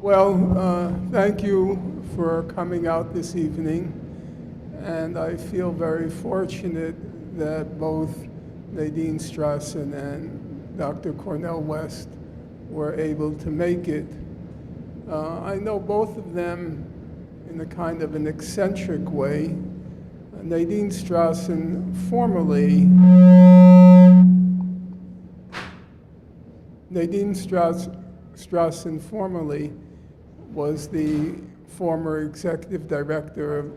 Thank you for coming out this evening, and I feel very fortunate that both Nadine Strossen and Dr. Cornel West were able to make it. I know both of them in a kind of an eccentric way. Nadine Strossen formerly was the former executive director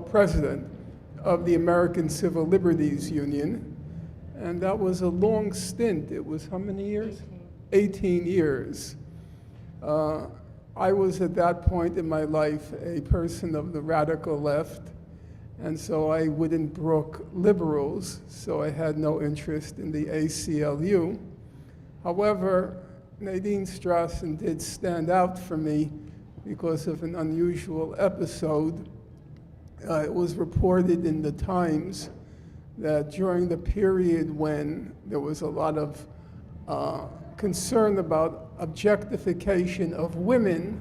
president of the American Civil Liberties Union, and that was a long stint. It was how many years? 18 years. I was at that point in my life a person of the radical left, and so I wouldn't brook liberals, so I had no interest in the ACLU. However, Nadine Strossen did stand out for me because of an unusual episode. It was reported in the Times that during the period when there was a lot of concern about objectification of women,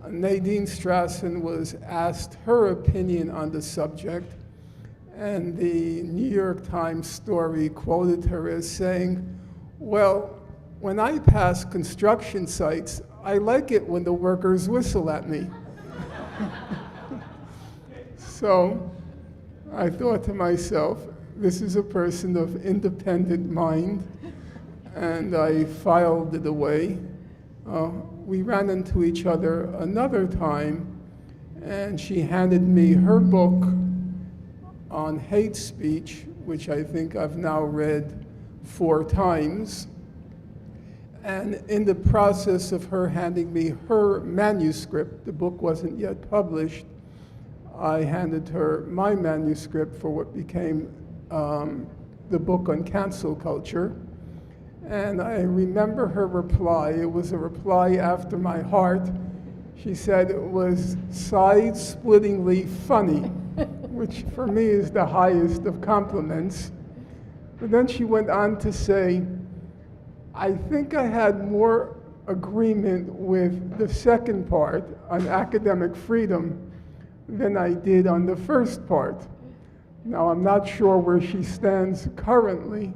Nadine Strossen was asked her opinion on the subject, and the New York Times story quoted her as saying, "Well, when I pass construction sites, I like it when the workers whistle at me." So I thought to myself, this is a person of independent mind, and I filed it away. We ran into each other another time, and she handed me her book on hate speech, which I think I've now read 4 times. And in the process of her handing me her manuscript, the book wasn't yet published, I handed her my manuscript for what became the book on cancel culture. And I remember her reply. It was a reply after my heart. She said it was side-splittingly funny, which for me is the highest of compliments. But then she went on to say, I think I had more agreement with the second part on academic freedom than I did on the first part. Now, I'm not sure where she stands currently,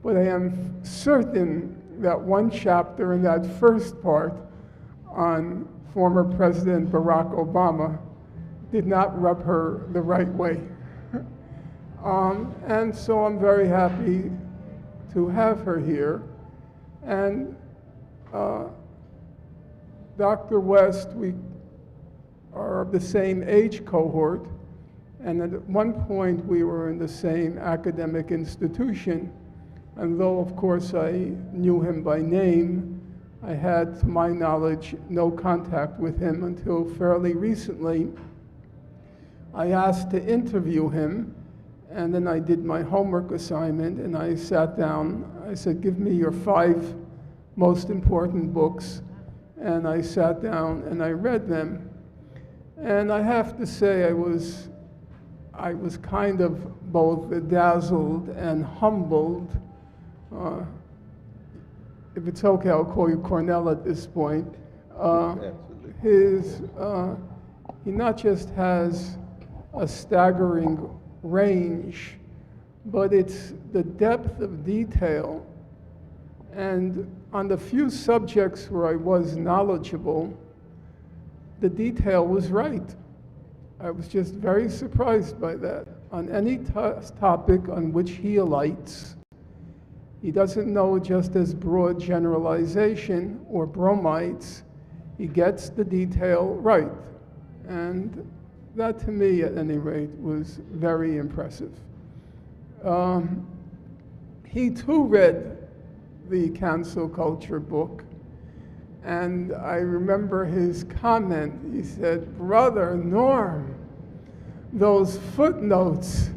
but I am certain that one chapter in that first part on former President Barack Obama did not rub her the right way. And so I'm very happy to have her here. And Dr. West, we are of the same age cohort, and at one point we were in the same academic institution. And though, of course, I knew him by name, I had, to my knowledge, no contact with him until fairly recently. I asked to interview him, and then I did my homework assignment, and I sat down. I said, give me your 5 most important books. And I sat down and I read them. And I have to say I was kind of both dazzled and humbled. If it's okay, I'll call you Cornel at this point. He not just has a staggering range, but it's the depth of detail. And on the few subjects where I was knowledgeable, the detail was right. I was just very surprised by that. On any topic on which he alights, he doesn't know just as broad generalization or bromides. He gets the detail right. And that, to me, at any rate, was very impressive. He, too, read the cancel culture book. And I remember his comment. He said, "Brother Norm, those footnotes,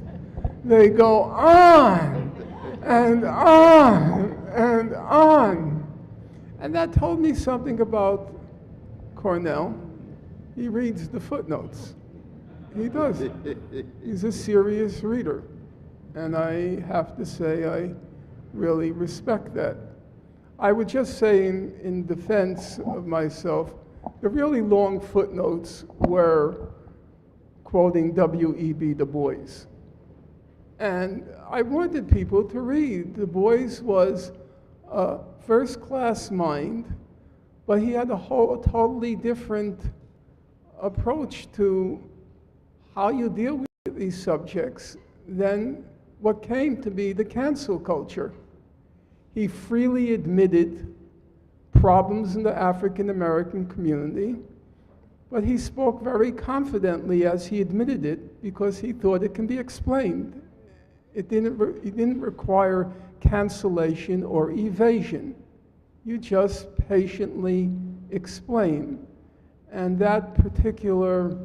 they go on and on and on." And that told me something about Cornel. He reads the footnotes. He does. He's a serious reader. And I have to say, I really respect that. I would just say in defense of myself, the really long footnotes were quoting W.E.B. Du Bois. And I wanted people to read. Du Bois was a first-class mind, but he had a totally different approach to how you deal with these subjects than what came to be the cancel culture. He freely admitted problems in the African American community, but he spoke very confidently as he admitted it because he thought it can be explained. It didn't require cancellation or evasion. You just patiently explain. And that particular